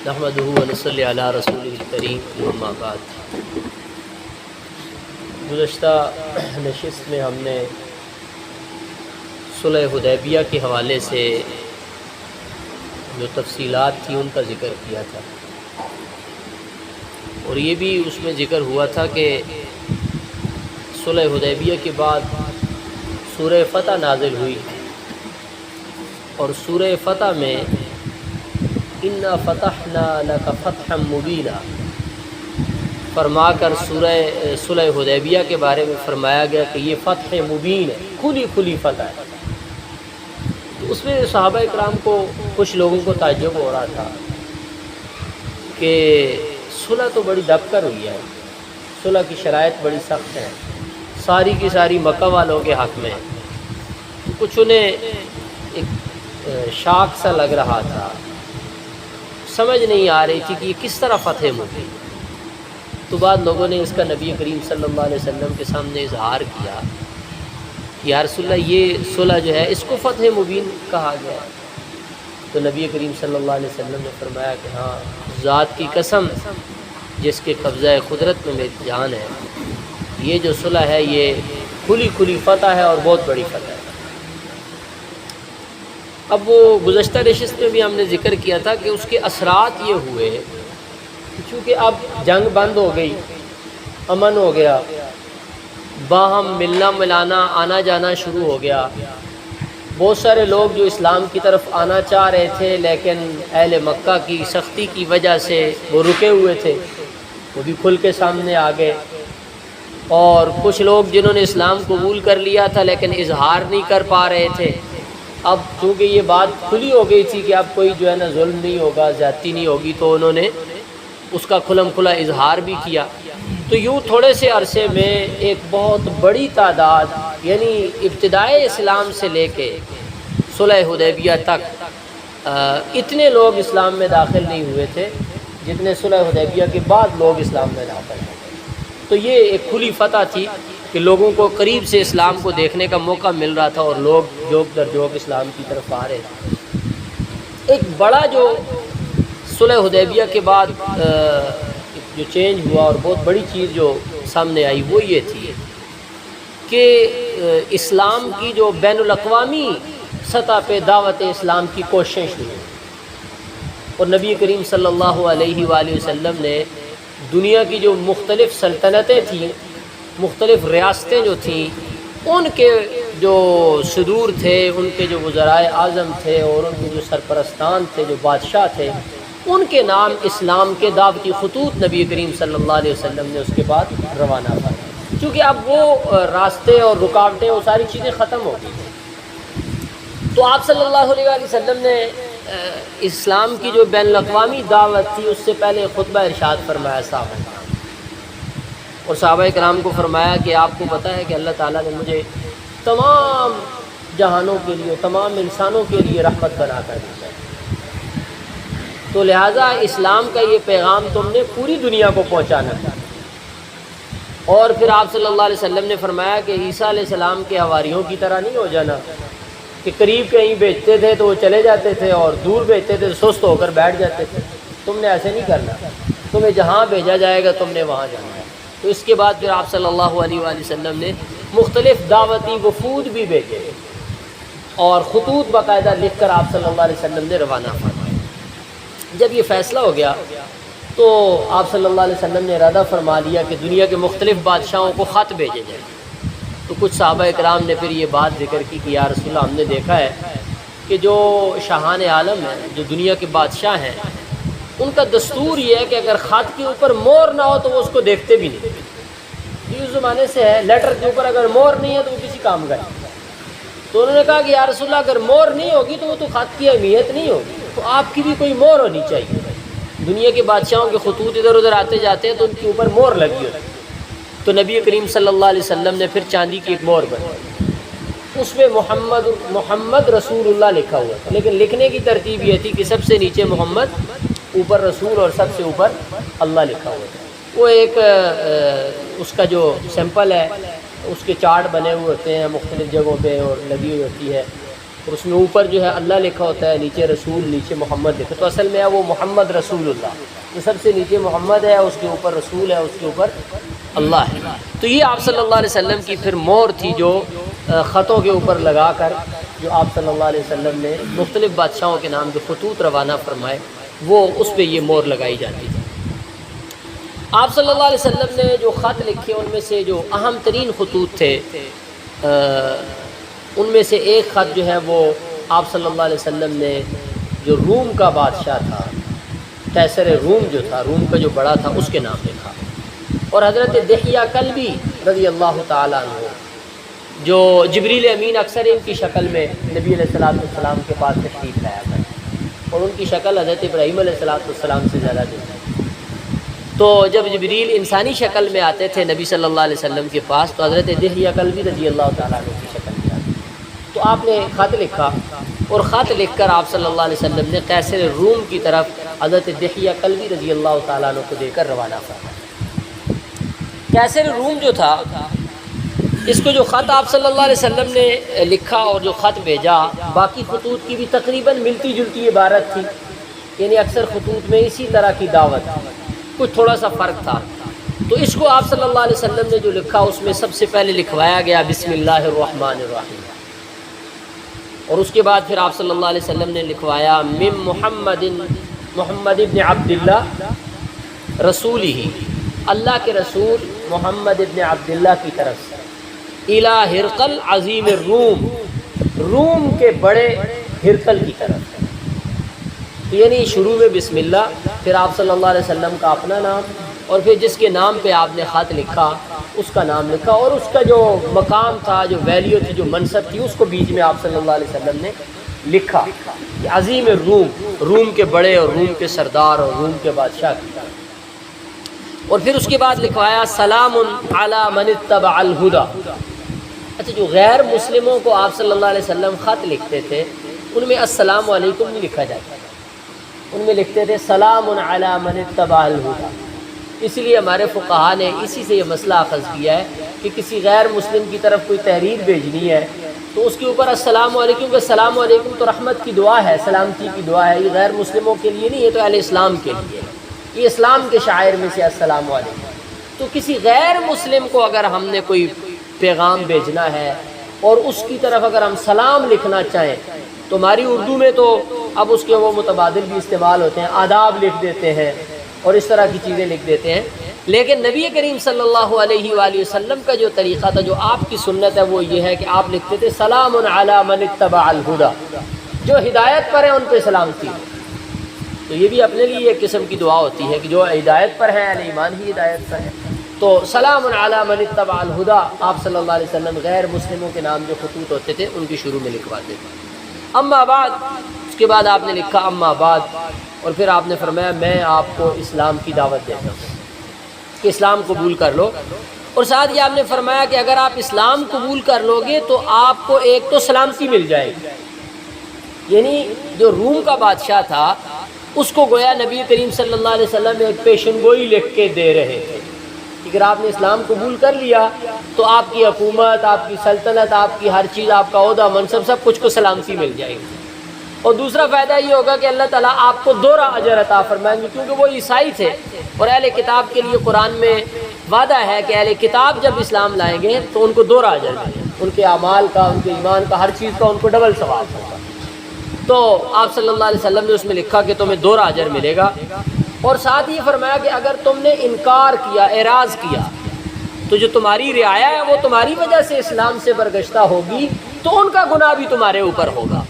نحمدہ و نصلی علی رسولہ الکریم اما بعد۔ گزشتہ نشست میں ہم نے صلح حدیبیہ کے حوالے سے جو تفصیلات تھیں ان کا ذکر کیا تھا، اور یہ بھی اس میں ذکر ہوا تھا کہ صلح حدیبیہ کے بعد سورہ فتح نازل ہوئی، اور سورہ فتح میں اِنَّا فَتَحْنَا لَكَ فَتْحًا مُبِينًا فرما کر سورہ صلح حدیبیہ کے بارے میں فرمایا گیا کہ یہ فتح مبین ہے، کھلی فتح ہے۔ تو اس میں صحابہ اکرام کو، کچھ لوگوں کو تعجب ہو رہا تھا کہ صلح تو بڑی دب کر ہوئی ہے، صلح کی شرائط بڑی سخت ہیں، ساری کی ساری مکہ والوں کے حق میں، کچھ انہیں ایک شاک سا لگ رہا تھا، سمجھ نہیں آ رہی تھی کہ یہ کس طرح فتح مبین۔ تو بعد لوگوں نے اس کا نبی کریم صلی اللہ علیہ وسلم کے سامنے اظہار کیا کہ یا رسول اللہ یہ صلح جو ہے اس کو فتح مبین کہا گیا ہے۔ تو نبی کریم صلی اللہ علیہ وسلم نے فرمایا کہ ہاں، ذات کی قسم جس کے قبضہ قدرت میں میری جان ہے، یہ جو صلح ہے یہ کھلی فتح ہے اور بہت بڑی فتح ہے۔ اب وہ گزشتہ نشست میں بھی ہم نے ذکر کیا تھا کہ اس کے اثرات یہ ہوئے کہ چونکہ اب جنگ بند ہو گئی، امن ہو گیا، باہم ملنا ملانا آنا جانا شروع ہو گیا، بہت سارے لوگ جو اسلام کی طرف آنا چاہ رہے تھے لیکن اہل مکہ کی سختی کی وجہ سے وہ رکے ہوئے تھے، وہ بھی کھل کے سامنے آ گئے، اور کچھ لوگ جنہوں نے اسلام قبول کر لیا تھا لیکن اظہار نہیں کر پا رہے تھے، اب چونکہ یہ بات کھلی ہو گئی تھی کہ اب کوئی جو ہے نا ظلم نہیں ہوگا، زیادتی نہیں ہوگی، تو انہوں نے اس کا کھلم کھلا اظہار بھی کیا۔ تو یوں تھوڑے سے عرصے میں ایک بہت بڑی تعداد، یعنی ابتدائے اسلام سے لے کے صلح حدیبیہ تک اتنے لوگ اسلام میں داخل نہیں ہوئے تھے جتنے صلح حدیبیہ کے بعد لوگ اسلام میں داخل ہوئے۔ تو یہ ایک کھلی فتح تھی کہ لوگوں کو قریب سے اسلام کو دیکھنے کا موقع مل رہا تھا اور لوگ جوک در جوک اسلام کی طرف آ رہے تھے۔ ایک بڑا جو صلح حدیبیہ کے بعد جو چینج ہوا اور بہت بڑی چیز جو سامنے آئی وہ یہ تھی کہ اسلام کی جو بین الاقوامی سطح پہ دعوت اسلام کی کوشش ہوئی، اور نبی کریم صلی اللہ علیہ وآلہ وسلم نے دنیا کی جو مختلف سلطنتیں تھیں، مختلف ریاستیں جو تھیں، ان کے جو صدور تھے، ان کے جو وزرائے اعظم تھے اور ان کے جو سرپرستان تھے، جو بادشاہ تھے، ان کے نام اسلام کے دعوتی خطوط نبی کریم صلی اللہ علیہ وسلم نے اس کے بعد روانہ فرمائے، چونکہ اب وہ راستے اور رکاوٹیں وہ ساری چیزیں ختم ہو گئی۔ تو آپ صلی اللہ علیہ وسلم نے اسلام کی جو بین الاقوامی دعوت تھی اس سے پہلے خطبہ ارشاد فرمایا صحابہ کرام، اور صحابہ کرام کو فرمایا کہ آپ کو پتہ ہے کہ اللہ تعالیٰ نے مجھے تمام جہانوں کے لیے، تمام انسانوں کے لیے رحمت بنا کر دیا ہے، تو لہٰذا اسلام کا یہ پیغام تم نے پوری دنیا کو پہنچانا ہے۔ اور پھر آپ صلی اللہ علیہ وسلم نے فرمایا کہ عیسیٰ علیہ السلام کے حواریوں کی طرح نہیں ہو جانا کہ قریب کہیں بھیجتے تھے تو وہ چلے جاتے تھے اور دور بھیجتے تھے تو سست ہو کر بیٹھ جاتے تھے، تم نے ایسے نہیں کرنا، تمہیں جہاں بھیجا جائے گا تم نے وہاں جانا ہے۔ تو اس کے بعد پھر آپ صلی اللہ علیہ وآلہ وسلم نے مختلف دعوتی وفود بھی بھیجے اور خطوط باقاعدہ لکھ کر آپ صلی اللہ علیہ وسلم نے روانہ فرمائے۔ جب یہ فیصلہ ہو گیا تو آپ صلی اللہ علیہ وسلم نے ارادہ فرما لیا کہ دنیا کے مختلف بادشاہوں کو خط بھیجے جائیں۔ تو کچھ صحابہ اکرام نے پھر یہ بات ذکر کی کہ یا رسول اللہ، ہم نے دیکھا ہے کہ جو شاہان عالم ہیں، جو دنیا کے بادشاہ ہیں، ان کا دستور یہ ہے کہ اگر خط کے اوپر مہر نہ ہو تو وہ اس کو دیکھتے بھی نہیں۔ یہ اس زمانے سے ہے، لیٹر کے اوپر اگر مہر نہیں ہے تو وہ کسی کام کا نہیں۔ تو انہوں نے کہا کہ یا رسول اللہ، اگر مہر نہیں ہوگی تو وہ تو خط کی اہمیت نہیں ہوگی، تو آپ کی بھی کوئی مہر ہونی چاہیے۔ دنیا کے بادشاہوں کے خطوط ادھر ادھر آتے جاتے ہیں تو ان کے اوپر مہر لگی ہوتی ہے۔ تو نبی کریم صلی اللہ علیہ وسلم نے پھر چاندی کی ایک مہر بنائی، اس میں محمد رسول اللہ لکھا ہوا تھا، لیکن لکھنے کی ترتیب یہ تھی کہ سب سے نیچے محمد، اوپر رسول اور سب سے اوپر اللہ لکھا ہوا تھا۔ وہ ایک اس کا جو سیمپل ہے، اس کے چارٹ بنے ہوئے ہوتے ہیں مختلف جگہوں پہ اور لگی ہوئی ہوتی ہے، اور اس میں اوپر جو ہے اللہ لکھا ہوتا ہے، نیچے رسول، نیچے محمد لکھا، تو اصل میں ہے وہ محمد رسول اللہ، تو سب سے نیچے محمد ہے، اس کے اوپر رسول ہے، اس کے اوپر اللہ ہے۔ تو یہ آپ صلی اللہ علیہ وسلم کی پھر مہر تھی جو خطوں کے اوپر لگا کر جو آپ صلی اللہ علیہ وسلم نے مختلف بادشاہوں کے نام جو خطوط روانہ فرمائے، وہ اس پہ یہ مہر لگائی جاتی تھی۔ آپ صلی اللہ علیہ وسلم نے جو خط لکھے ان میں سے جو اہم ترین خطوط تھے، ان میں سے ایک خط جو ہے وہ آپ صلی اللہ علیہ وسلم نے جو روم کا بادشاہ تھا، قیصر روم جو تھا، روم کا جو بڑا تھا، اس کے نام لکھا، اور حضرت دحیہ کلبی رضی اللہ تعالیٰ عنہ جو جبریل امین اکثر ان کی شکل میں نبی علیہ السلام کے پاس تشریف لایا کرتے، اور ان کی شکل حضرت ابراہیم علیہ السلام سے زیادہ دیکھی۔ تو جب جبریل انسانی شکل میں آتے تھے نبی صلی اللہ علیہ وسلم کے پاس، تو حضرت دحیہ کلبی رضی اللہ تعالیٰ عنہ کی شکل میں آتے، تو آپ نے خط لکھا، اور خط لکھ کر آپ صلی اللہ علیہ وسلم نے قیصر روم کی طرف حضرت دحیہ کلبی رضی اللہ تعالیٰ عنہ کو دے کر روانہ فرمایا۔ قیصر روم جو تھا، اس کو جو خط آپ صلی اللہ علیہ وسلم نے لکھا اور جو خط بھیجا، باقی خطوط کی بھی تقریباً ملتی جلتی عبارت تھی، یعنی اکثر خطوط میں اسی طرح کی دعوت، کچھ تھوڑا سا فرق تھا۔ تو اس کو آپ صلی اللہ علیہ وسلم نے جو لکھا، اس میں سب سے پہلے لکھوایا گیا بسم اللہ الرحمن الرحیم، اور اس کے بعد پھر آپ صلی اللہ علیہ وسلم نے لکھوایا من محمد ابن عبداللہ رسولہ، اللہ کے رسول محمد ابن عبداللہ کی طرف سے، الی ہرقل عظیم الروم، روم کے بڑے ہرقل کی طرف، یعنی شروع میں بسم اللہ، پھر آپ صلی اللہ علیہ وسلم کا اپنا نام، اور پھر جس کے نام پہ آپ نے خط لکھا اس کا نام لکھا، اور اس کا جو مقام تھا، جو ویلیو تھی، جو منصب تھی، اس کو بیچ میں آپ صلی اللہ علیہ وسلم نے لکھا، عظیم الروم، روم کے بڑے اور روم کے سردار اور روم کے بادشاہ کی طرف۔ اور پھر اس کے بعد لکھوایا سلام علی من اتبع الہدی۔ اچھا، جو غیر مسلموں کو آپ صلی اللہ علیہ وسلم خط لکھتے تھے، ان میں السلام علیکم نہیں لکھا جاتا، ان میں لکھتے تھے سلام علی من اتبع الہدی۔ اس لیے ہمارے فقہاء نے اسی سے یہ مسئلہ اخذ کیا ہے کہ کسی غیر مسلم کی طرف کوئی تحریر بھیجنی ہے تو اس کے اوپر السلام علیکم، السلام علیکم تو رحمت کی دعا ہے، سلامتی کی دعا ہے، یہ غیر مسلموں کے لیے نہیں، یہ تو اہل اسلام کے لیے، یہ اسلام کے شاعر میں سے السلام علیکم۔ تو کسی غیر مسلم کو اگر ہم نے کوئی پیغام بھیجنا ہے اور اس کی طرف اگر ہم سلام لکھنا چاہیں، تو ہماری اردو میں تو اب اس کے وہ متبادل بھی استعمال ہوتے ہیں، آداب لکھ دیتے ہیں اور اس طرح کی چیزیں لکھ دیتے ہیں، لیکن نبی کریم صلی اللہ علیہ وآلہ وسلم کا جو طریقہ تھا، جو آپ کی سنت ہے، وہ یہ ہے کہ آپ لکھتے تھے سلام علی من اتبع الہدی، جو ہدایت پر ہیں ان پہ سلامتی۔ تو یہ بھی اپنے لیے ایک قسم کی دعا ہوتی ہے کہ جو ہدایت پر ہیں، اہل ایمان ہی ہدایت پر ہیں۔ تو سلام علی من اتبع الہدی آپ صلی اللہ علیہ وسلم غیر مسلموں کے نام جو خطوط ہوتے تھے ان کی شروع میں لکھواتے تھے۔ اما بعد، اس کے بعد آپ نے لکھا اما بعد، اور پھر آپ نے فرمایا میں آپ کو اسلام کی دعوت دیتا ہوں کہ اسلام قبول کر لو، اور ساتھ ہی آپ نے فرمایا کہ اگر آپ اسلام قبول کر لو گے تو آپ کو ایک تو سلامتی مل جائے گی، یعنی جو روم کا بادشاہ تھا اس کو گویا نبی کریم صلی اللہ علیہ وسلم ایک پیشن گوئی لکھ کے دے رہے تھے، اگر آپ نے اسلام قبول کر لیا تو آپ کی حکومت، آپ کی سلطنت، آپ کی ہر چیز، آپ کا عہدہ، منصب، سب کچھ کو سلامتی مل جائے گی۔ اور دوسرا فائدہ یہ ہوگا کہ اللہ تعالیٰ آپ کو دوہرا اجر عطا فرمائیں گے، کیونکہ وہ عیسائی تھے، اور اہل کتاب کے لیے قرآن میں وعدہ ہے کہ اہل کتاب جب اسلام لائیں گے تو ان کو دوہرا اجر ملے گا، ان کے اعمال کا، ان کے ایمان کا، ہر چیز کا ان کو ڈبل ثواب ہوگا۔ تو آپ صلی اللہ علیہ وسلم نے اس میں لکھا کہ تمہیں دوہرا اجر ملے گا، اور ساتھ ہی فرمایا کہ اگر تم نے انکار کیا، اعراض کیا، تو جو تمہاری رعایا ہے وہ تمہاری وجہ سے اسلام سے برگشتہ ہوگی، تو ان کا گناہ بھی تمہارے اوپر ہوگا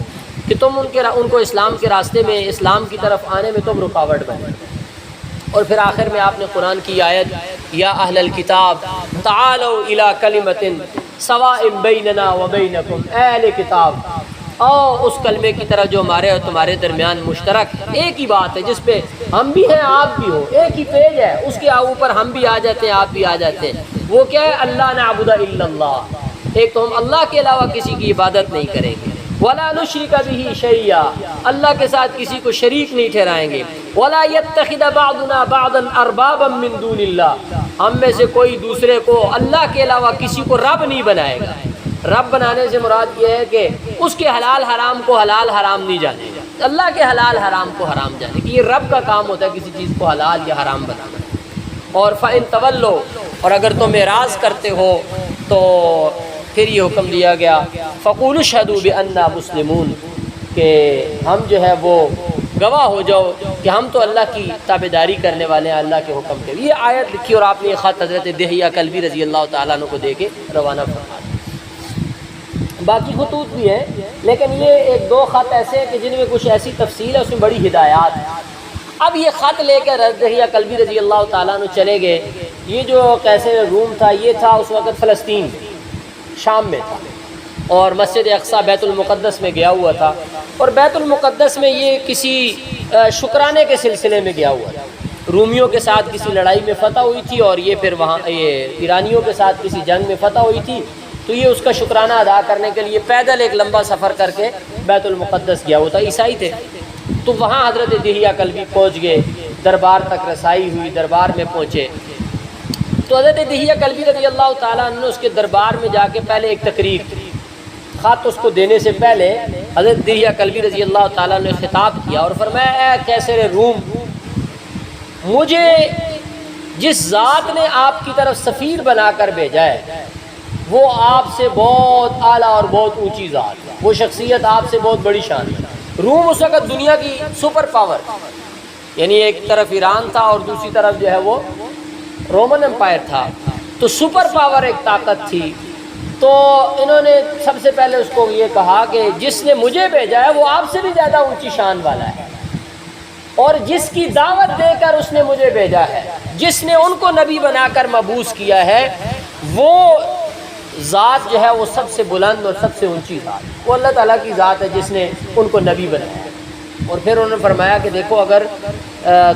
کہ تم ان کو اسلام کے راستے میں، اسلام کی طرف آنے میں تم رکاوٹ بنے۔ اور پھر آخر میں آپ نے قرآن کی آیت یا اہل الکتاب تعالوا الی کلمۃ سواء بیننا وبینکم، اے اہل کتاب آؤ اس کلمے کی طرف جو ہمارے اور تمہارے درمیان مشترک ہے، ایک ہی بات ہے جس پہ ہم بھی ہیں آپ بھی ہو، ایک ہی پیج ہے، اس کے اوپر ہم بھی آ جاتے ہیں، آپ بھی آ جاتے ہیں۔ وہ کیا ہے؟ اللہ نعبد الا اللہ، ایک تو ہم اللہ کے علاوہ کسی کی عبادت نہیں کریں گے، ولا نشرک به شیئا، اللہ کے ساتھ کسی کو شریک نہیں ٹھہرائیں گے، ولا يتخذ بعضنا بعضا اربابا من دون اللہ، ہم میں سے کوئی دوسرے کو اللہ کے علاوہ کسی کو رب نہیں بنائے گا۔ رب بنانے سے مراد یہ ہے کہ اس کے حلال حرام کو حلال حرام نہیں جانے گا، اللہ کے حلال حرام کو حرام جانے گا۔ یہ رب کا کام ہوتا ہے کسی چیز کو حلال یا حرام بنانا۔ اور فَإِن تَوَلَّوْا، اور اگر تم اعراض کرتے ہو تو پھر یہ حکم دیا گیا فَقُولُوا اشْهَدُوا بِأَنَّا مُسْلِمُونَ، کہ ہم جو ہے وہ گواہ ہو جاؤ کہ ہم تو اللہ کی تابعداری کرنے والے ہیں، اللہ کے حکم کے۔ یہ آیت لکھی اور آپ نے یہ خط حضرت دحیہ کلبی رضی اللہ تعالیٰ عنہ کو دے کے روانہ فرما دیا۔ باقی خطوط بھی ہیں لیکن یہ ایک دو خط ایسے ہیں کہ جن میں کچھ ایسی تفصیل ہے، اس میں بڑی ہدایات ہے۔ اب یہ خط لے کر دحیہ کلبی رضی اللہ تعالیٰ عنہ چلے گئے۔ یہ جو قیصر روم تھا یہ تھا اس وقت فلسطین شام میں تھا، اور مسجد اقصیٰ بیت المقدس میں گیا ہوا تھا، اور بیت المقدس میں یہ کسی شکرانے کے سلسلے میں گیا ہوا تھا۔ رومیوں کے ساتھ کسی لڑائی میں فتح ہوئی تھی، اور یہ پھر وہاں یہ ایرانیوں کے ساتھ کسی جنگ میں فتح ہوئی تھی، تو یہ اس کا شکرانہ ادا کرنے کے لیے پیدل ایک لمبا سفر کر کے بیت المقدس گیا ہوا تھا۔ عیسائی تھے، تو وہاں حضرت دحیہ کلبی پہنچ گئے، دربار تک رسائی ہوئی، دربار میں پہنچے تو حضرت دحیہ کلبی رضی اللہ تعالیٰ عنہ نے اس کے دربار میں جا کے پہلے ایک تقریر کی۔ خط اس کو دینے سے پہلے حضرت دحیہ کلبی رضی اللہ تعالیٰ نے خطاب کیا اور فرمایا، اے قیصر روم، مجھے جس ذات نے آپ کی طرف سفیر بنا کر بھیجا ہے وہ آپ سے بہت اعلیٰ اور بہت اونچی ذات ہے، وہ شخصیت آپ سے بہت بڑی شان ہے۔ روم اس وقت دنیا کی سپر پاور، یعنی ایک طرف ایران تھا اور دوسری طرف جو ہے وہ رومن امپائر تھا، تو سپر پاور ایک طاقت تھی۔ تو انہوں نے سب سے پہلے اس کو یہ کہا کہ جس نے مجھے بھیجا ہے وہ آپ سے بھی زیادہ اونچی شان والا ہے، اور جس کی دعوت دے کر اس نے مجھے بھیجا ہے، جس نے ان کو نبی بنا کر مبعوث کیا ہے، وہ ذات جو ہے وہ سب سے بلند اور سب سے اونچی ذات، وہ اللہ تعالیٰ کی ذات ہے جس نے ان کو نبی بنایا ہے۔ اور پھر انہوں نے فرمایا کہ دیکھو، اگر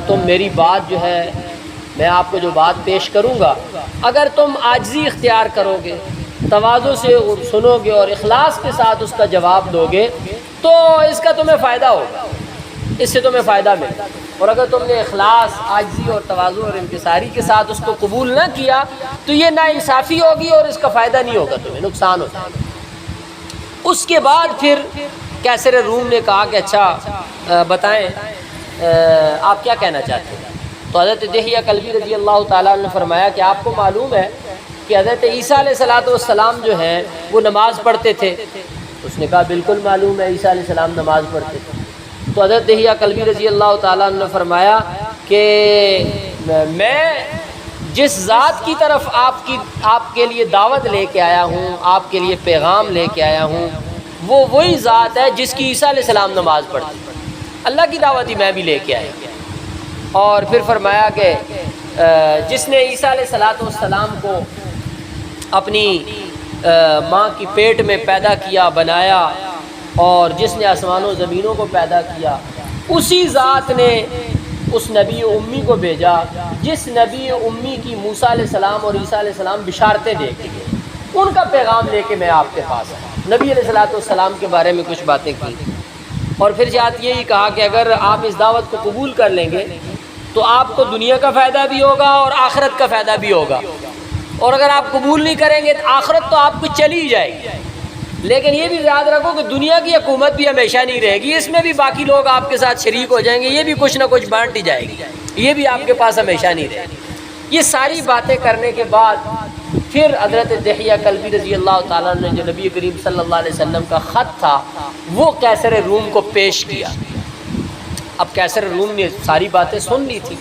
تم میری بات جو ہے، میں آپ کو جو بات پیش کروں گا، اگر تم عاجزی اختیار کرو گے، تواضع سے سنو گے اور اخلاص کے ساتھ اس کا جواب دو گے تو اس کا تمہیں فائدہ ہوگا، اس سے تمہیں فائدہ ملے گا۔ اور اگر تم نے اخلاص، عاجزی اور تواضع اور انکساری کے ساتھ اس کو قبول نہ کیا تو یہ ناانصافی ہوگی اور اس کا فائدہ نہیں ہوگا، تمہیں نقصان ہوگا۔ اس کے بعد پھر قیصر روم نے کہا کہ اچھا بتائیں آپ کیا کہنا چاہتے ہیں؟ تو حضرت دحیہ کلبی رضی اللہ تعالیٰ عنہ نے فرمایا کہ آپ کو معلوم ہے کہ حضرت عیسیٰ علیہ السلام جو ہیں وہ نماز پڑھتے تھے؟ اس نے کہا بالکل معلوم ہے، عیسیٰ علیہ السلام نماز پڑھتے تھے۔ تو حضرت دحیہ کلبی رضی اللہ تعالیٰ عنہ نے فرمایا کہ میں جس ذات کی طرف آپ کے لیے دعوت لے کے آیا ہوں، آپ کے لیے پیغام لے کے آیا ہوں، وہ وہی ذات ہے جس کی عیسیٰ علیہ السلام نماز پڑھتے تھے۔ اللہ کی دعوت ہی میں بھی لے کے آیا۔ اور پھر فرمایا کہ جس نے عیسیٰ علیہ السلام کو اپنی ماں کی پیٹ میں پیدا کیا، بنایا، اور جس نے آسمان و زمینوں کو پیدا کیا، اسی ذات نے اس نبی امی کو بھیجا جس نبی امی کی موسیٰ علیہ السلام اور عیسیٰ علیہ السلام بشارتیں دے کے گئے، ان کا پیغام لے کے میں آپ کے پاس آیا۔ نبی علیہ السلام کے بارے میں کچھ باتیں کی، اور پھر جات یہی کہا کہ اگر آپ اس دعوت کو قبول کر لیں گے تو آپ کو دنیا کا فائدہ بھی ہوگا اور آخرت کا فائدہ بھی ہوگا، اور اگر آپ قبول نہیں کریں گے تو آخرت تو آپ کو چلی ہی جائے گی، لیکن یہ بھی یاد رکھو کہ دنیا کی حکومت بھی ہمیشہ نہیں رہے گی، اس میں بھی باقی لوگ آپ کے ساتھ شریک ہو جائیں گے، یہ بھی کچھ نہ کچھ بانٹ ہی جائے گی، یہ بھی آپ کے پاس ہمیشہ نہیں رہے گی۔ یہ ساری باتیں کرنے کے بعد پھر حضرت دحیہ کلبی رضی اللہ تعالیٰ نے جو نبی کریم صلی اللہ علیہ وسلم کا خط تھا وہ قیصر روم کو پیش کیا۔ اب قیصر روم نے ساری باتیں سن لی تھی،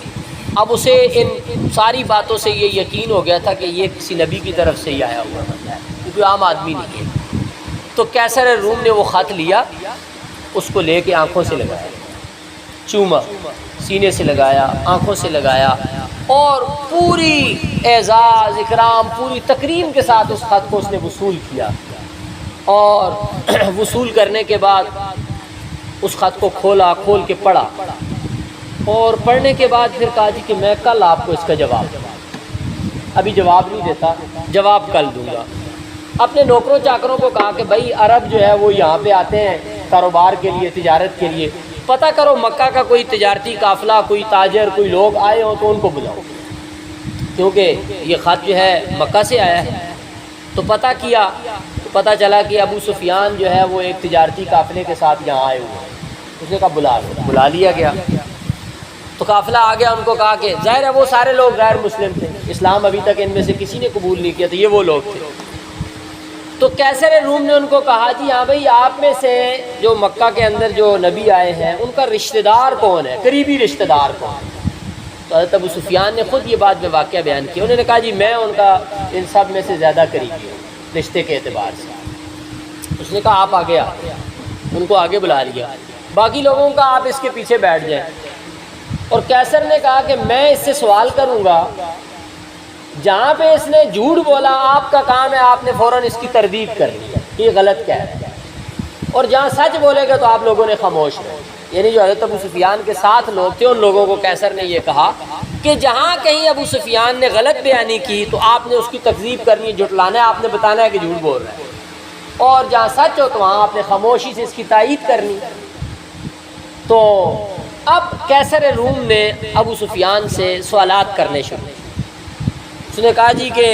اب اسے ان ساری باتوں سے یہ یقین ہو گیا تھا کہ یہ کسی نبی کی طرف سے ہی آیا ہوا بندہ ہے، کیونکہ عام آدمی نہیں ہے۔ تو قیصر روم نے وہ خط لیا، اس کو لے کے آنکھوں سے لگایا، چوما، سینے سے لگایا، آنکھوں سے لگایا، اور پوری اعزاز، اکرام، پوری تکریم کے ساتھ اس خط کو اس نے وصول کیا۔ اور وصول کرنے کے بعد اس خط کو کھولا، کھول کے پڑھا، اور پڑھنے کے بعد پھر کہا جی کہ میں کل آپ کو اس کا جواب دوں، ابھی جواب نہیں دیتا، جواب کل دوں گا۔ اپنے نوکروں چاکروں کو کہا کہ بھائی عرب جو ہے وہ یہاں پہ آتے ہیں کاروبار کے لیے، تجارت کے لیے، پتہ کرو مکہ کا کوئی تجارتی قافلہ، کوئی تاجر، کوئی لوگ آئے ہوں تو ان کو بلاؤ، کیونکہ یہ خط جو ہے مکہ سے آیا ہے۔ تو پتہ کیا، تو پتہ چلا کہ ابو سفیان جو ہے وہ ایک تجارتی قافلے کے ساتھ یہاں آئے ہوئے ہیں۔ اس نے کہا بلا لیا گیا۔ تو قافلہ آ گیا، ان کو کہا کہ ظاہر ہے وہ سارے لوگ غیر مسلم تھے، اسلام ابھی تک ان میں سے کسی نے قبول نہیں کیا تھا، یہ وہ لوگ تھے۔ تو قیصر روم نے ان کو کہا جی ہاں بھائی، آپ میں سے جو مکہ کے اندر جو نبی آئے ہیں ان کا رشتہ دار کون ہے، قریبی رشتہ دار کون ہے؟ تو حضرت ابو سفیان نے خود یہ بات میں واقعہ بیان کیا، انہوں نے کہا جی میں ان کا ان سب میں سے زیادہ قریبی ہوں رشتے کے اعتبار سے۔ اس نے کہا آپ آگے آتے، ان کو آگے بلا لیا، باقی لوگوں کا آپ اس کے پیچھے بیٹھ جائیں۔ اور قیصر نے کہا کہ میں اس سے سوال کروں گا، جہاں پہ اس نے جھوٹ بولا آپ کا کام ہے آپ نے فوراً اس کی تردید کرنی ہے کہ یہ غلط کہہ رہا ہے، اور جہاں سچ بولے گا تو آپ لوگوں نے خاموش رہے۔ یعنی جو حضرت ابو سفیان کے ساتھ لوگ تھے ان لوگوں کو قیصر نے یہ کہا کہ جہاں کہیں ابو سفیان نے غلط بیانی کی تو آپ نے اس کی تکذیب کرنی ہے، جھٹلانا ہے، آپ نے بتانا ہے کہ جھوٹ بول رہا ہے، اور جہاں سچ ہو تو وہاں آپ نے خاموشی سے اس کی تائید کرنی۔ تو اب قیصر روم نے ابو سفیان سے سوالات کرنے شروع۔ اس نے کہا جی کہ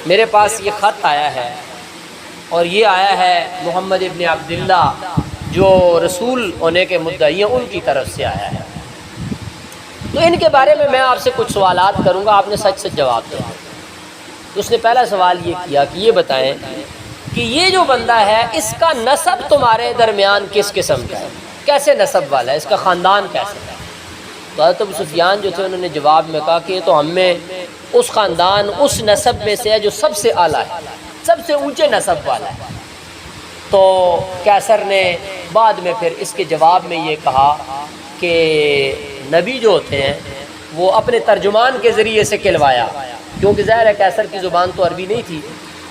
میرے پاس یہ خط آیا ہے، اور یہ آیا ہے محمد ابن عبداللہ جو رسول ہونے کے مدعی ہیں ان کی طرف سے آیا ہے، تو ان کے بارے میں آپ سے کچھ سوالات کروں گا، آپ نے سچ سچ جواب دیں۔ تو اس نے پہلا سوال یہ کیا کہ یہ بتائیں کہ یہ جو بندہ ہے اس کا نسب تمہارے درمیان کس قسم کا ہے، کیسے نسب والا ہے، اس کا خاندان کیسے ہے؟ تو حضرت ابو سفیان جو تھے انہوں نے جواب میں کہا کہ یہ تو ہم میں اس خاندان اس نسب میں سے ہے جو سب سے اعلیٰ ہے، سب سے اونچے نسب والا ہے۔ تو قیصر نے بعد میں پھر اس کے جواب میں یہ کہا کہ نبی جو ہوتے ہیں وہ اپنے ترجمان کے ذریعے سے کہلوایا، کیونکہ ظاہر ہے قیصر کی زبان تو عربی نہیں تھی،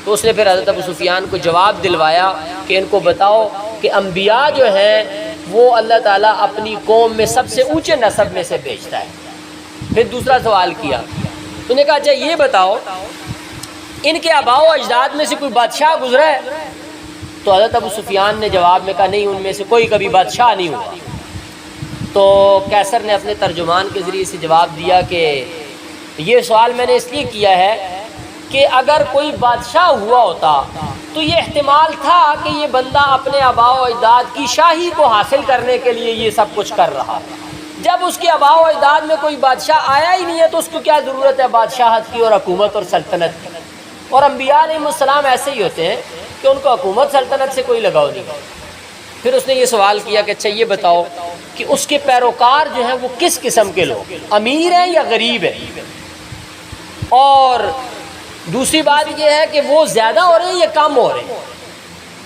تو اس نے پھر حضرت ابو سفیان کو جواب دلوایا کہ ان کو بتاؤ کہ انبیاء جو ہیں وہ اللہ تعالیٰ اپنی قوم میں سب سے اونچے نسب میں سے بھیجتا ہے۔ پھر دوسرا سوال کیا، انہوں نے کہا اچھا یہ بتاؤ ان کے آباء و اجداد میں سے کوئی بادشاہ گزرا ہے؟ تو حضرت ابو سفیان نے جواب میں کہا نہیں، ان میں سے کوئی کبھی بادشاہ نہیں ہوا۔ تو قیصر نے اپنے ترجمان کے ذریعے سے جواب دیا کہ یہ سوال میں نے اس لیے کیا ہے کہ اگر کوئی بادشاہ ہوا ہوتا تو یہ احتمال تھا کہ یہ بندہ اپنے آباء و اجداد کی شاہی کو حاصل کرنے کے لیے یہ سب کچھ کر رہا ہے۔ جب اس کے آباء و اجداد میں کوئی بادشاہ آیا ہی نہیں ہے تو اس کو کیا ضرورت ہے بادشاہت کی اور حکومت اور سلطنت کی؟ اور انبیاء علیہ السلام ایسے ہی ہوتے ہیں کہ ان کو حکومت سلطنت سے کوئی لگاؤ نہیں۔ پھر اس نے یہ سوال کیا کہ اچھا یہ بتاؤ کہ اس کے پیروکار جو ہیں وہ کس قسم کے لوگ، امیر ہیں یا غریب ہیں؟ اور دوسری بات یہ ہے کہ وہ زیادہ ہو رہے ہیں یا کم ہو رہے ہیں؟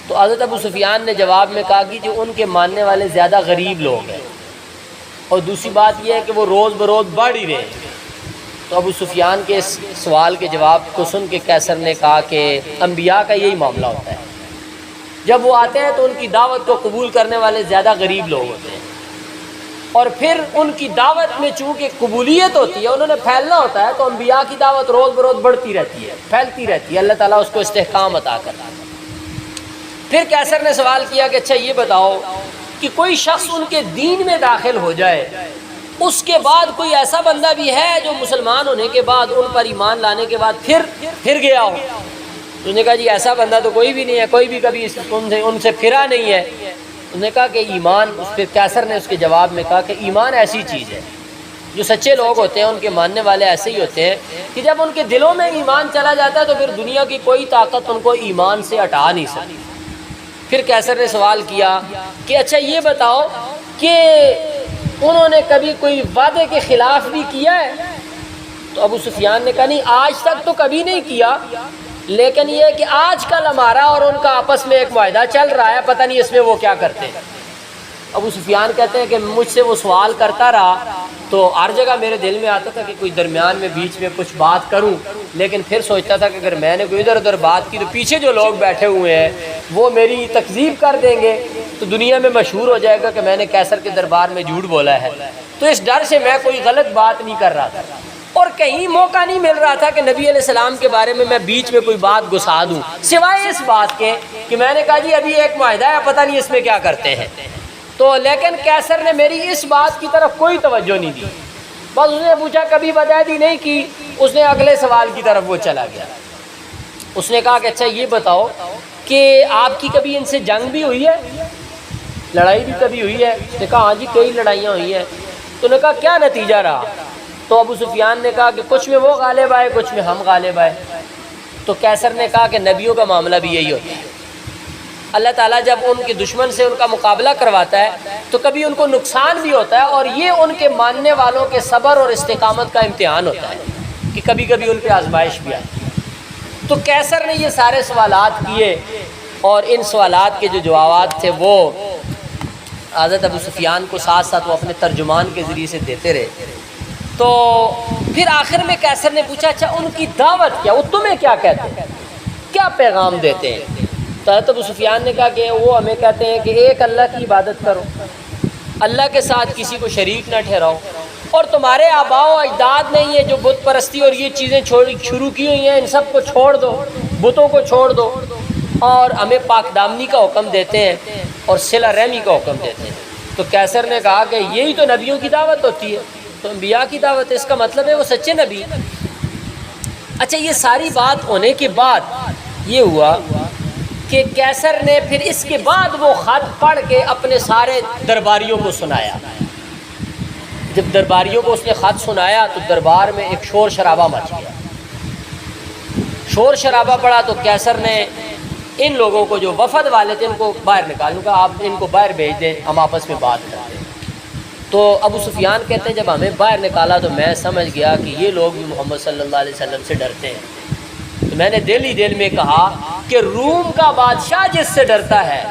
تو حضرت ابو سفیان نے جواب میں کہا کہ جو ان کے ماننے والے زیادہ غریب لوگ ہیں، اور دوسری بات یہ ہے کہ وہ روز بروز بڑھ ہی رہے ہیں۔ تو ابو سفیان کے اس سوال کے جواب کو سن کے قیصر نے کہا کہ انبیاء کا یہی معاملہ ہوتا ہے، جب وہ آتے ہیں تو ان کی دعوت کو قبول کرنے والے زیادہ غریب لوگ ہوتے ہیں، اور پھر ان کی دعوت میں چونکہ قبولیت ہوتی ہے، انہوں نے پھیلنا ہوتا ہے، تو انبیاء کی دعوت روز بروز بڑھتی رہتی ہے، پھیلتی رہتی ہے، اللہ تعالیٰ اس کو استحکام عطا کرتا ہے۔ پھر قیصر نے سوال کیا کہ اچھا یہ بتاؤ کہ کوئی شخص ان کے دین میں داخل ہو جائے، اس کے بعد کوئی ایسا بندہ بھی ہے جو مسلمان ہونے کے بعد ان پر ایمان لانے کے بعد پھر گیا ہو؟ انہوں نے کہا جی ایسا بندہ تو کوئی بھی نہیں ہے، کوئی بھی کبھی ان سے پھرا نہیں ہے۔ انہوں نے کہا کہ ایمان، اس پہ قیصر نے اس کے جواب میں کہا کہ ایمان ایسی چیز ہے، جو سچے لوگ ہوتے ہیں ان کے ماننے والے ایسے ہی ہوتے ہیں کہ جب ان کے دلوں میں ایمان چلا جاتا ہے تو پھر دنیا کی کوئی طاقت ان کو ایمان سے ہٹا نہیں سکتی۔ پھر قیصر نے سوال کیا کہ اچھا یہ بتاؤ کہ انہوں نے کبھی کوئی وعدے کے خلاف بھی کیا ہے؟ تو ابو سفیان نے کہا نہیں، آج تک تو کبھی نہیں کیا، لیکن یہ کہ آج کل ہمارا اور ان کا آپس میں ایک معاہدہ چل رہا ہے، پتہ نہیں اس میں وہ کیا کرتے ہیں۔ ابو سفیان کہتے ہیں کہ مجھ سے وہ سوال کرتا رہا تو ہر جگہ میرے دل میں آتا تھا کہ کوئی درمیان میں بیچ میں کچھ بات کروں، لیکن پھر سوچتا تھا کہ اگر میں نے کوئی ادھر ادھر بات کی تو پیچھے جو لوگ بیٹھے ہوئے ہیں وہ میری تکذیب کر دیں گے، تو دنیا میں مشہور ہو جائے گا کہ میں نے قیصر کے دربار میں جھوٹ بولا ہے۔ تو اس ڈر سے میں کوئی غلط بات نہیں کر رہا تھا، اور کہیں موقع نہیں مل رہا تھا کہ نبی علیہ السلام کے بارے میں بیچ میں کوئی بات گھسا دوں، سوائے اس بات کے کہ میں نے کہا جی ابھی ایک معاہدہ ہے، پتہ نہیں اس میں کیا کرتے ہیں۔ تو لیکن قیصر نے میری اس بات کی طرف کوئی توجہ نہیں دی، بس اس نے پوچھا کبھی بدعہدی نہیں کی، اس نے اگلے سوال کی طرف وہ چلا گیا۔ اس نے کہا کہ اچھا یہ بتاؤ کہ آپ کی کبھی ان سے جنگ بھی ہوئی ہے، لڑائی بھی کبھی ہوئی ہے؟ اس نے کہا ہاں جی کئی لڑائیاں ہوئی ہیں۔ تو نے کہا کیا نتیجہ رہا؟ تو ابو سفیان نے کہا کہ کچھ میں وہ غالب آئے، کچھ میں ہم غالب آئے۔ تو قیصر نے کہا کہ نبیوں کا معاملہ بھی یہی ہوتا ہے، اللہ تعالیٰ جب ان کے دشمن سے ان کا مقابلہ کرواتا ہے تو کبھی ان کو نقصان بھی ہوتا ہے، اور یہ ان کے ماننے والوں کے صبر اور استقامت کا امتحان ہوتا ہے کہ کبھی کبھی ان پہ آزمائش بھی آتی ہے۔ تو قیصر نے یہ سارے سوالات کیے، اور ان سوالات کے جو جوابات تھے وہ حضرت ابو سفیان کو ساتھ ساتھ وہ اپنے ترجمان کے ذریعے سے دیتے رہے۔ تو پھر آخر میں قیصر نے پوچھا اچھا ان کی دعوت کیا، وہ تمہیں کیا کہتے ہیں، کیا پیغام دیتے ہیں؟ تو حضرت ابو سفیان نے کہا کہ وہ ہمیں کہتے ہیں کہ ایک اللہ کی عبادت کرو، اللہ کے ساتھ کسی کو شریک نہ ٹھہراؤ، اور تمہارے آباء و اجداد نے یہ جو بت پرستی اور یہ چیزیں شروع کی ہوئی ہیں ان سب کو چھوڑ دو، بتوں کو چھوڑ دو، اور ہمیں پاک دامنی کا حکم دیتے ہیں اور صلہ رحمی کا حکم دیتے ہیں۔ تو قیصر نے کہا کہ یہی تو نبیوں کی دعوت ہوتی ہے، تو انبیاء کی دعوت ہے، اس کا مطلب ہے وہ سچے نبی۔ اچھا یہ ساری بات ہونے کے بعد یہ ہوا کہ قیصر نے پھر اس کے بعد وہ خط پڑھ کے اپنے سارے درباریوں کو سنایا۔ جب درباریوں کو اس نے خط سنایا تو دربار میں ایک شور شرابہ مچ گیا۔ شور شرابہ پڑا تو قیصر نے ان لوگوں کو جو وفد والے تھے ان کو باہر نکالوں گا، آپ ان کو باہر بھیج دیں، ہم آپس میں بات کرتے ہیں۔ تو ابو سفیان کہتے ہیں جب ہمیں باہر نکالا تو میں سمجھ گیا کہ یہ لوگ بھی محمد صلی اللہ علیہ وسلم سے ڈرتے ہیں۔ تو میں نے دل ہی دل میں کہا کہ روم کا بادشاہ جس سے ڈرتا ہے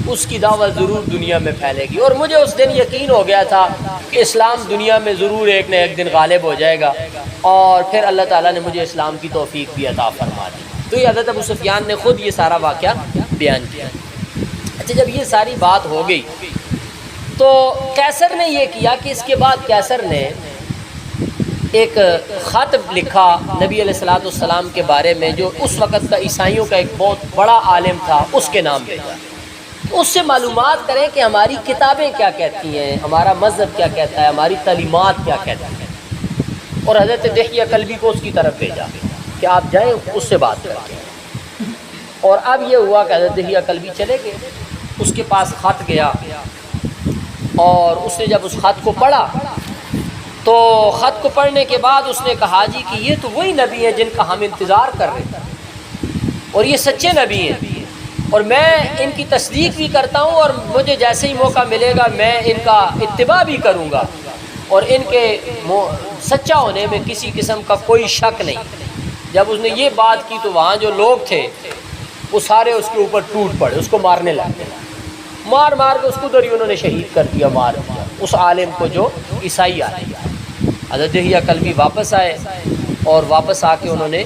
اس کی دعوت ضرور دنیا میں پھیلے گی، اور مجھے اس دن یقین ہو گیا تھا کہ اسلام دنیا میں ضرور ایک نہ ایک دن غالب ہو جائے گا، اور پھر اللہ تعالیٰ نے مجھے اسلام کی توفیق بھی عطا فرما دی۔ تو یہ حضرت ابو سفیان نے خود یہ سارا واقعہ بیان کیا۔ اچھا جب یہ ساری بات ہو گئی تو قیصر نے یہ کیا کہ اس کے بعد قیصر نے ایک خط لکھا نبی علیہ الصلوۃ والسلام کے بارے میں، جو اس وقت کا عیسائیوں کا ایک بہت بڑا عالم تھا، اس کے نام بھیجا، اس سے معلومات کریں کہ ہماری کتابیں کیا کہتی ہیں، ہمارا مذہب کیا کہتا ہے، ہماری تعلیمات کیا کہتی ہیں۔ اور حضرت دحیہ کلبی کو اس کی طرف بھیجا کہ آپ جائیں اس سے بات کریں۔ اور اب یہ ہوا کہ حضرت دحیہ کلبی چلے گئے، اس کے پاس خط گیا، اور اس نے جب اس خط کو پڑھا تو خط کو پڑھنے کے بعد اس نے کہا جی کہ یہ تو وہی نبی ہیں جن کا ہم انتظار کر رہے تھے، اور یہ سچے نبی ہیں، اور میں ان کی تصدیق بھی کرتا ہوں، اور مجھے جیسے ہی موقع ملے گا میں ان کا اتباع بھی کروں گا، اور ان کے سچا ہونے میں کسی قسم کا کوئی شک نہیں۔ جب اس نے یہ بات کی تو وہاں جو لوگ تھے وہ سارے اس کے اوپر ٹوٹ پڑے، اس کو مارنے لگے، مار مار کے اس کو دری انہوں نے شہید کر دیا، مار دیا اس عالم کو جو عیسائی عالم۔ حضرت دحیہ کلبی واپس آئے، اور واپس آ کے انہوں نے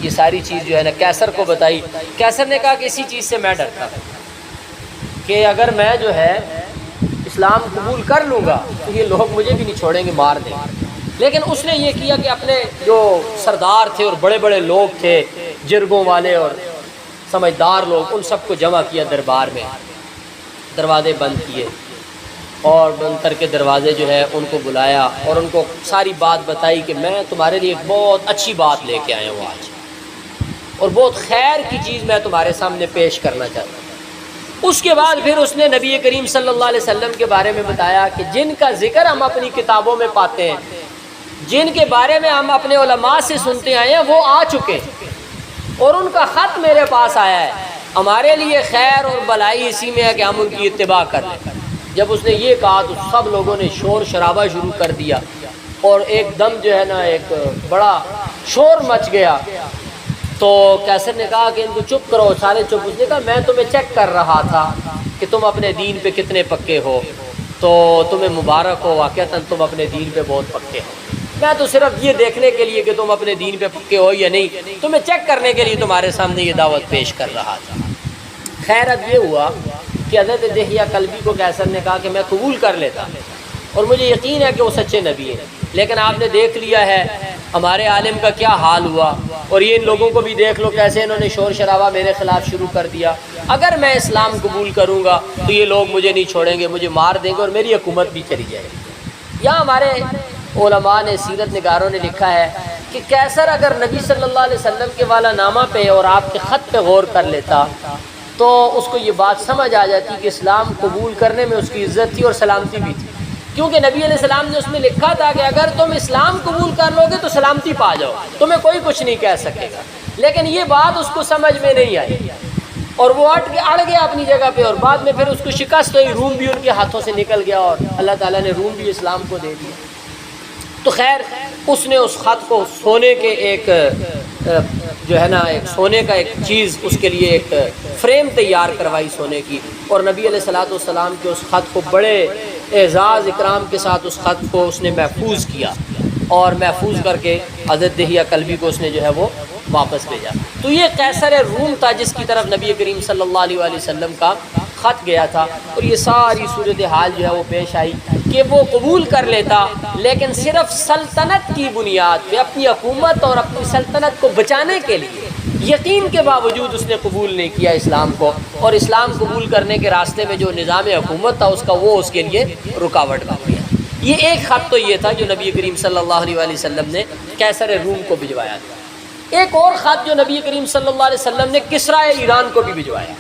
یہ ساری چیز جو ہے نا قیصر کو بتائی۔ قیصر نے کہا کہ اسی چیز سے میں ڈرتا تھا کہ اگر میں جو ہے اسلام قبول کر لوں گا تو یہ لوگ مجھے بھی نہیں چھوڑیں گے، مار دیں گے۔ لیکن اس نے یہ کیا کہ اپنے جو سردار تھے اور بڑے بڑے لوگ تھے، جرگوں والے اور سمجھدار لوگ، ان سب کو جمع کیا دربار میں، دروازے بند کیے، اور بند کر کے دروازے جو ہے ان کو بلایا، اور ان کو ساری بات بتائی کہ میں تمہارے لیے ایک بہت اچھی بات لے کے آیا ہوں آج، اور بہت خیر کی چیز میں تمہارے سامنے پیش کرنا چاہتا ہوں۔ اس کے بعد پھر اس نے نبی کریم صلی اللہ علیہ وسلم کے بارے میں بتایا کہ جن کا ذکر ہم اپنی کتابوں میں پاتے ہیں، جن کے بارے میں ہم اپنے علماء سے سنتے آئے ہیں، وہ آ چکے، اور ان کا خط میرے پاس آیا ہے، ہمارے لیے خیر اور بلائی اسی میں ہے کہ ہم ان کی اتباع کر لیں۔ جب اس نے یہ کہا تو سب لوگوں نے شور شرابہ شروع کر دیا، اور ایک دم جو ہے نا ایک بڑا شور مچ گیا۔ تو قیصر نے کہا کہ ان کو چپ کرو، سارے چپ۔ اس نے کہا میں تمہیں چیک کر رہا تھا کہ تم اپنے دین پہ کتنے پکے ہو، تو تمہیں مبارک ہو، واقعتاً تم اپنے دین پہ بہت پکے ہو۔ میں تو صرف یہ دیکھنے کے لیے کہ تم اپنے دین پہ پکے ہو یا نہیں، تمہیں چیک کرنے کے لیے تمہارے سامنے یہ دعوت پیش کر رہا تھا۔ خیر اب یہ ہوا کہ حضرت دحیہ کلبی کو قیصر نے کہا کہ میں قبول کر لیتا، اور مجھے یقین ہے کہ وہ سچے نبی ہیں، لیکن آپ نے دیکھ لیا ہے ہمارے عالم کا کیا حال ہوا، اور یہ ان لوگوں کو بھی دیکھ لو کیسے انہوں نے شور شرابہ میرے خلاف شروع کر دیا۔ اگر میں اسلام قبول کروں گا تو یہ لوگ مجھے نہیں چھوڑیں گے، مجھے مار دیں گے، اور میری حکومت بھی چلی جائے گی۔ یہاں ہمارے علماء نے، سیرت نگاروں نے لکھا ہے کہ قیصر اگر نبی صلی اللہ علیہ وسلم کے والا نامہ پہ اور آپ کے خط پہ غور کر لیتا تو اس کو یہ بات سمجھ آ جاتی کہ اسلام قبول کرنے میں اس کی عزت تھی اور سلامتی بھی تھی، کیونکہ نبی علیہ السلام نے اس میں لکھا تھا کہ اگر تم اسلام قبول کر لو گے تو سلامتی پا جاؤ، تمہیں کوئی کچھ نہیں کہہ سکے گا۔ لیکن یہ بات اس کو سمجھ میں نہیں آئی اور وہ اڑ گیا اپنی جگہ پہ، اور بعد میں پھر اس کو شکست ہوئی، روم بھی ان کے ہاتھوں سے نکل گیا اور اللہ تعالیٰ نے روم بھی اسلام کو دے دیا۔ تو خیر اس نے اس خط کو سونے کے ایک جو ہے نا ایک سونے کا ایک چیز اس کے لیے ایک فریم تیار کروائی سونے کی، اور نبی علیہ الصلوۃ والسلام کے اس خط کو بڑے اعزاز اکرام کے ساتھ اس خط کو اس نے محفوظ کیا، اور محفوظ کر کے حضرت دحیہ کلبی کو اس نے جو ہے وہ واپس بھیجا۔ تو یہ قیصر روم تھا جس کی طرف نبی کریم صلی اللہ علیہ وآلہ وسلم کا خط گیا تھا، اور یہ ساری صورتحال جو ہے وہ پیش آئی کہ وہ قبول کر لیتا، لیکن صرف سلطنت کی بنیاد پہ، اپنی حکومت اور اپنی سلطنت کو بچانے کے لیے، یقین کے باوجود اس نے قبول نہیں کیا اسلام کو، اور اسلام قبول کرنے کے راستے میں جو نظام حکومت تھا اس کا، وہ اس کے لیے رکاوٹ بن گیا۔ یہ ایک خط تو یہ تھا جو نبی کریم صلی اللہ علیہ وآلہ وسلم نے قیصر روم کو بھجوایا تھا۔ ایک اور خط جو نبی کریم صلی اللہ علیہ وسلم نے کسریٰ ایران کو بھی بھجوایا،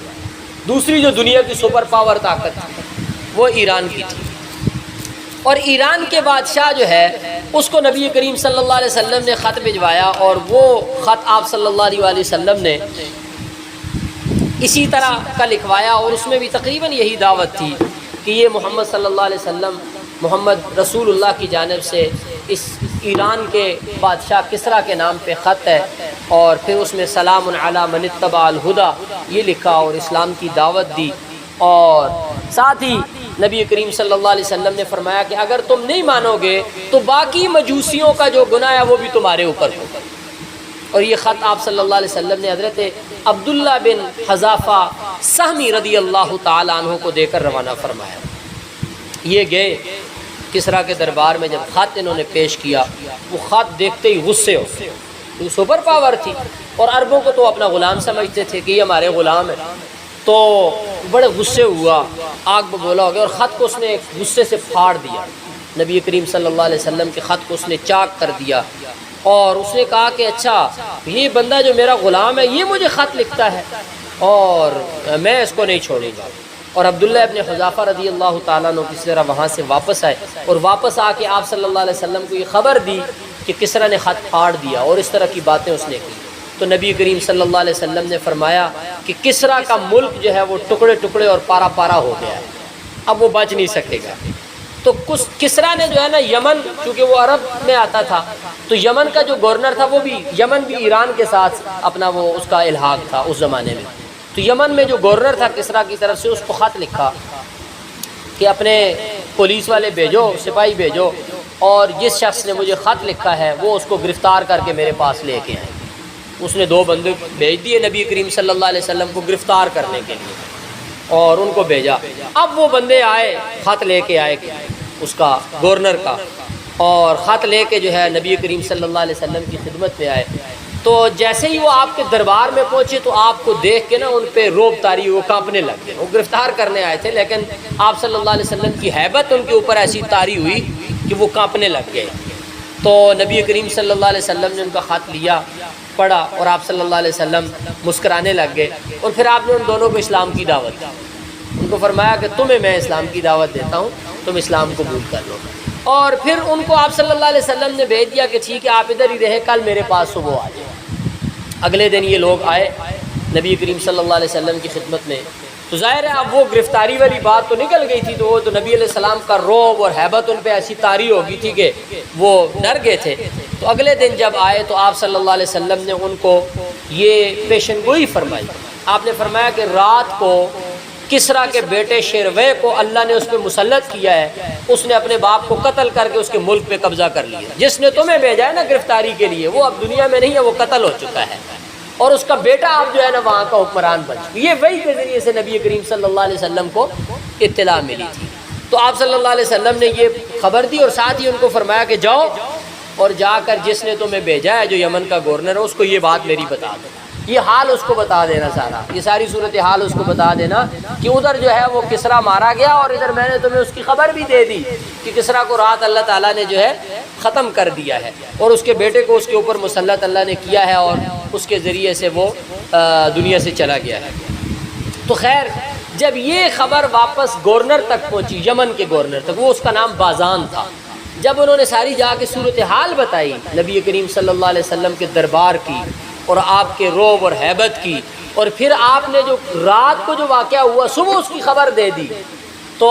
دوسری جو دنیا کی سپر پاور طاقت تھی وہ ایران کی تھی، اور ایران کے بادشاہ جو ہے اس کو نبی کریم صلی اللہ علیہ وسلم نے خط بھجوایا، اور وہ خط آپ صلی اللہ علیہ وآلہ وسلم نے اسی طرح کا لکھوایا، اور اس میں بھی تقریباً یہی دعوت تھی کہ یہ محمد صلی اللہ علیہ وسلم، محمد رسول اللہ کی جانب سے اس ایران کے بادشاہ کسریٰ کے نام پہ خط ہے، اور پھر اس میں سلام علی من اتبع الہدی یہ لکھا اور اسلام کی دعوت دی، اور ساتھ ہی نبی کریم صلی اللہ علیہ وسلم نے فرمایا کہ اگر تم نہیں مانو گے تو باقی مجوسیوں کا جو گناہ ہے وہ بھی تمہارے اوپر ہوگا۔ اور یہ خط آپ صلی اللہ علیہ وسلم نے حضرت عبداللہ بن حذافہ سہمی رضی اللہ تعالیٰ عنہ کو دے کر روانہ فرمایا۔ یہ گئے کسریٰ کے دربار میں، جب خط انہوں نے پیش کیا، وہ خط دیکھتے ہی غصے ہو گئے، وہ سپر پاور تھی اور عربوں کو تو اپنا غلام سمجھتے تھے کہ یہ ہمارے غلام ہیں، تو بڑے غصے ہوا، آگ بگولا ہو گیا، اور خط کو اس نے غصے سے پھاڑ دیا۔ نبی کریم صلی اللہ علیہ وسلم کے خط کو اس نے چاک کر دیا، اور اس نے کہا کہ اچھا یہ بندہ جو میرا غلام ہے یہ مجھے خط لکھتا ہے اور میں اس کو نہیں چھوڑوں گا۔ اور عبداللہ ابن حذافہ رضی اللہ تعالیٰ عنہ کس طرح وہاں سے واپس آئے، اور واپس آ کے آپ صلی اللہ علیہ وسلم کو یہ خبر دی کہ کسریٰ نے خط پھاڑ دیا، اور اس طرح کی باتیں اس نے کی۔ تو نبی کریم صلی اللہ علیہ وسلم نے فرمایا کہ کسریٰ کا ملک جو ہے وہ ٹکڑے ٹکڑے اور پارا پارا ہو گیا ہے، اب وہ بچ نہیں سکے گا۔ تو کسریٰ نے جو ہے نا یمن، چونکہ وہ عرب میں آتا تھا تو یمن کا جو گورنر تھا وہ بھی، یمن بھی ایران کے ساتھ اپنا وہ اس کا الحاق تھا اس زمانے میں، تو یمن میں جو گورنر تھا کسریٰ کی طرف سے، اس کو خط لکھا کہ اپنے پولیس والے بھیجو، سپاہی بھیجو، اور جس شخص نے مجھے خط لکھا ہے وہ اس کو گرفتار کر کے میرے پاس لے کے آئے۔ اس نے 2 بندے بھیج دیے نبی کریم صلی اللہ علیہ وسلم کو گرفتار کرنے کے لیے، اور ان کو بھیجا۔ اب وہ بندے آئے، خط لے کے آئے اس کا گورنر کا، اور خط لے کے جو ہے نبی کریم صلی اللہ علیہ وسلم کی خدمت میں آئے۔ تو جیسے ہی وہ آپ کے دربار میں پہنچے تو آپ کو دیکھ کے نا ان پہ روب طاری، وہ کانپنے لگ گئے۔ وہ گرفتار کرنے آئے تھے، لیکن آپ صلی اللہ علیہ وسلم کی ہیبت ان کے اوپر ایسی طاری ہوئی کہ وہ کانپنے لگ گئے۔ تو نبی کریم صلی اللہ علیہ وسلم نے ان کا خط لیا، پڑھا، اور آپ صلی اللہ علیہ وسلم مسکرانے لگ گئے، اور پھر آپ نے ان دونوں کو اسلام کی دعوت دی۔ ان کو فرمایا کہ تمہیں میں اسلام کی دعوت دیتا ہوں، تم اسلام قبول کر لو۔ اور پھر ان کو آپ صلی اللہ علیہ وسلم نے بھیج دیا کہ ٹھیک ہے آپ ادھر ہی رہے، کل میرے پاس صبح آ جائے۔ اگلے دن یہ لوگ آئے نبی کریم صلی اللہ علیہ وسلم کی خدمت میں، تو ظاہر ہے اب وہ گرفتاری والی بات تو نکل گئی تھی، تو وہ تو نبی علیہ السلام کا رعب اور ہیبت ان پہ ایسی طاری ہو گئی تھی کہ وہ ڈر گئے تھے۔ تو اگلے دن جب آئے تو آپ صلی اللہ علیہ وسلم نے ان کو یہ پیشن گوئی فرمائی۔ آپ نے فرمایا کہ رات کو کسریٰ کے بیٹے شیروے کو اللہ نے اس پہ مسلط کیا ہے، اس نے اپنے باپ کو قتل کر کے اس کے ملک پہ قبضہ کر لیا۔ جس نے تمہیں بھیجا ہے نا گرفتاری کے لیے، وہ اب دنیا میں نہیں ہے، وہ قتل ہو چکا ہے، اور اس کا بیٹا اب جو ہے نا وہاں کا حکمران بن چکا۔ یہ وحی کے ذریعے سے نبی کریم صلی اللہ علیہ وسلم کو اطلاع ملی تھی۔ تو آپ صلی اللہ علیہ وسلم نے یہ خبر دی، اور ساتھ ہی ان کو فرمایا کہ جاؤ اور جا کر جس نے تمہیں بھیجا ہے جو یمن کا گورنر ہے اس کو یہ بات میری بتا دو، یہ حال اس کو بتا دینا، سارا یہ ساری صورتحال اس کو بتا دینا کہ ادھر جو ہے وہ کسریٰ مارا گیا، اور ادھر میں نے تمہیں اس کی خبر بھی دے دی کہ کسریٰ کو رات اللہ تعالیٰ نے جو ہے ختم کر دیا ہے، اور اس کے بیٹے کو اس کے اوپر مسلط اللہ نے کیا ہے، اور اس کے ذریعے سے وہ دنیا سے چلا گیا ہے۔ تو خیر جب یہ خبر واپس گورنر تک پہنچی، یمن کے گورنر تک، وہ اس کا نام بازان تھا، جب انہوں نے ساری جا کے صورتحال بتائی نبی کریم صلی اللہ علیہ وسلم کے دربار کی اور آپ کے رعب اور ہیبت کی، اور پھر آپ نے جو رات کو جو واقعہ ہوا صبح اس کی خبر دے دی، تو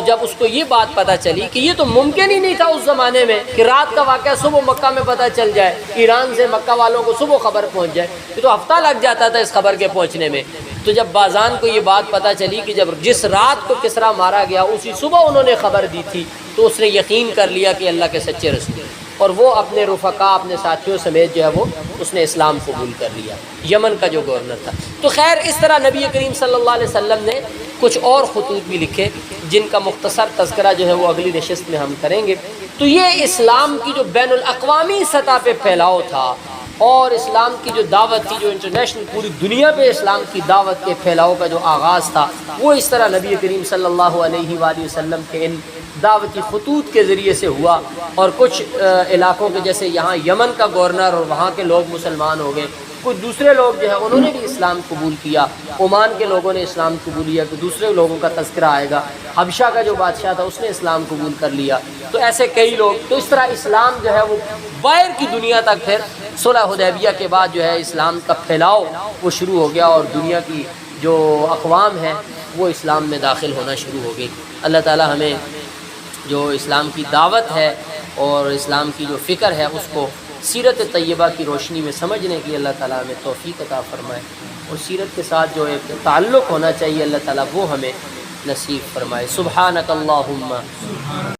جب اس کو یہ بات پتہ چلی کہ یہ تو ممکن ہی نہیں تھا اس زمانے میں کہ رات کا واقعہ صبح مکہ میں پتہ چل جائے، ایران سے مکہ والوں کو صبح خبر پہنچ جائے، یہ تو ہفتہ لگ جاتا تھا اس خبر کے پہنچنے میں۔ تو جب بازان کو یہ بات پتہ چلی کہ جب جس رات کو کسریٰ مارا گیا اسی صبح انہوں نے خبر دی تھی، تو اس نے یقین کر لیا کہ اللہ کے سچے رسول، اور وہ اپنے رفقا اپنے ساتھیوں سمیت جو ہے وہ اس نے اسلام قبول کر لیا، یمن کا جو گورنر تھا۔ تو خیر اس طرح نبی کریم صلی اللہ علیہ وسلم نے کچھ اور خطوط بھی لکھے جن کا مختصر تذکرہ جو ہے وہ اگلی نشست میں ہم کریں گے۔ تو یہ اسلام کی جو بین الاقوامی سطح پہ پھیلاؤ تھا اور اسلام کی جو دعوت تھی، جو انٹرنیشنل پوری دنیا پہ اسلام کی دعوت کے پھیلاؤ کا جو آغاز تھا، وہ اس طرح نبی کریم صلی اللہ علیہ وآلہ وسلم کے ان دعوتی خطوط کے ذریعے سے ہوا، اور کچھ علاقوں کے جیسے یہاں یمن کا گورنر اور وہاں کے لوگ مسلمان ہو گئے، کچھ دوسرے لوگ جو ہے انہوں نے بھی اسلام قبول کیا، عمان کے لوگوں نے اسلام قبول کیا، کہ دوسرے لوگوں کا تذکرہ آئے گا، حبشہ کا جو بادشاہ تھا اس نے اسلام قبول کر لیا، تو ایسے کئی لوگ، تو اس طرح اسلام جو ہے وہ باہر کی دنیا تک پھر صلح حدیبیہ کے بعد جو ہے اسلام کا پھیلاؤ وہ شروع ہو گیا، اور دنیا کی جو اقوام ہیں وہ اسلام میں داخل ہونا شروع ہو گئی۔ اللہ تعالی ہمیں جو اسلام کی دعوت ہے اور اسلام کی جو فکر ہے اس کو سیرت طیبہ کی روشنی میں سمجھنے کی اللہ تعالیٰ ہمیں توفیق عطا فرمائے، اور سیرت کے ساتھ جو ایک تعلق ہونا چاہیے اللہ تعالیٰ وہ ہمیں نصیب فرمائے۔ سبحانک اللہم